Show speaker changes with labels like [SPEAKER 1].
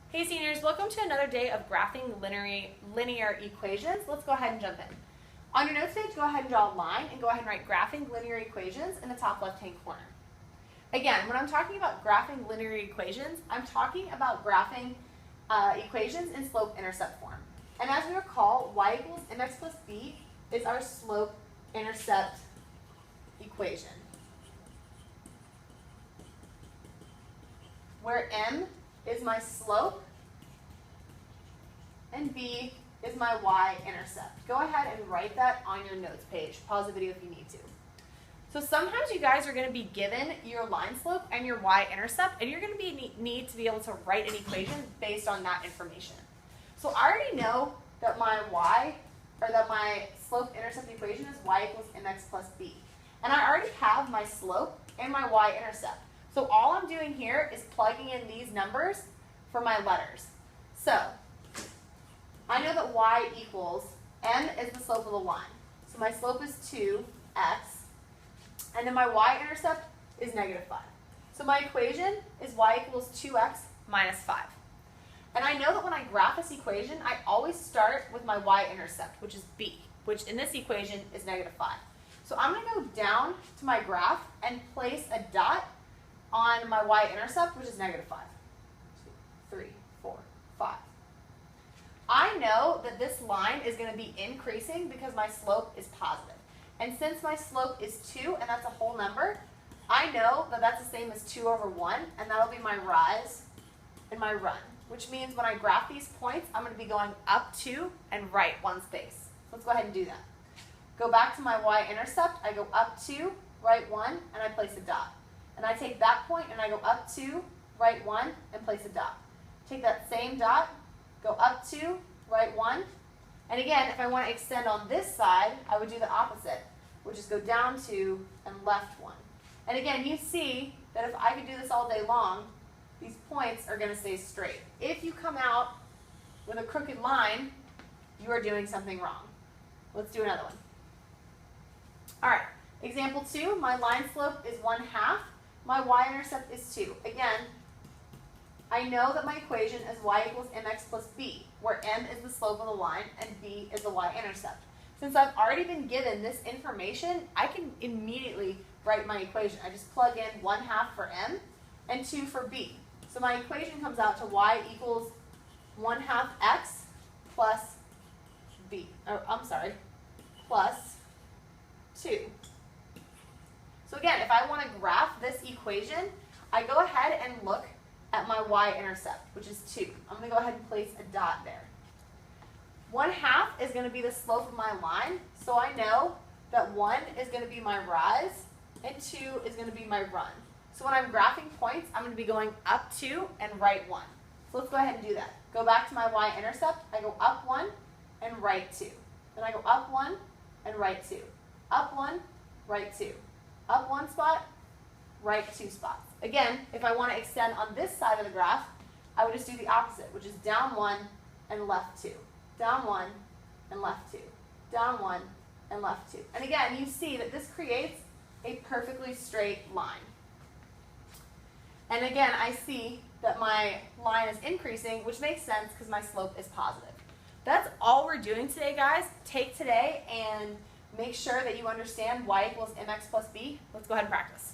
[SPEAKER 1] Hey seniors, welcome to another day of graphing linear equations. Let's go ahead and jump in. On your notes page, go ahead and draw a line and go ahead and write graphing linear equations in the top left-hand corner. Again, when I'm talking about graphing linear equations, I'm talking about graphing equations in slope-intercept form. And as we recall, y equals mx plus b is our slope-intercept equation, where m is my slope and b is my y-intercept. Go ahead and write that on your notes page. Pause the video if you need to. So sometimes you guys are going to be given your line slope and your y-intercept, and you're going to need to be able to write an equation based on that information. So I already know that my slope-intercept equation is y equals mx plus b. And I already have my slope and my y-intercept. So all I'm doing here is plugging in these numbers for my letters. So I know that y equals, m is the slope of the line. So my slope is 2x, and then my y-intercept is -5. So my equation is y equals 2x minus 5. And I know that when I graph this equation, I always start with my y-intercept, which is b, which in this equation is -5. So I'm going to go down to my graph and place a dot on my y-intercept, which is -5. 2, 3, 4, 5. I know that this line is going to be increasing because my slope is positive. And since my slope is 2, and that's a whole number, I know that that's the same as 2 over 1, and that'll be my rise and my run, which means when I graph these points, I'm going to be going up 2 and right 1 space. Let's go ahead and do that. Go back to my y-intercept, I go up 2, right 1, and I place a dot. And I take that point and I go up 2, right 1, and place a dot. Take that same dot, go up 2, right 1, and again, if I want to extend on this side, I would do the opposite, which is go down 2 and left 1. And again, you see that if I could do this all day long, these points are going to stay straight. If you come out with a crooked line, you are doing something wrong. Let's do another one. All right, example 2, my line slope is 1/2. My y-intercept is 2. Again, I know that my equation is y equals mx plus b, where m is the slope of the line and b is the y-intercept. Since I've already been given this information, I can immediately write my equation. I just plug in 1/2 for m and 2 for b. So my equation comes out to y equals 1/2 x plus b, plus 2. So again, if I want to graph this equation, I go ahead and look at my y-intercept, which is 2. I'm going to go ahead and place a dot there. 1/2 is going to be the slope of my line, so I know that 1 is going to be my rise and 2 is going to be my run. So when I'm graphing points, I'm going to be going up 2 and right 1. So let's go ahead and do that. Go back to my y-intercept. I go up 1 and right 2. Then I go up 1 and right 2. Up 1, right 2. Up 1 spot, right 2 spots. Again, if I want to extend on this side of the graph, I would just do the opposite, which is down 1 and left 2. Down 1 and left 2. Down 1 and left 2. And again, you see that this creates a perfectly straight line. And again, I see that my line is increasing, which makes sense because my slope is positive. That's all we're doing today, guys. Take today and make sure that you understand y equals mx plus b. Let's go ahead and practice.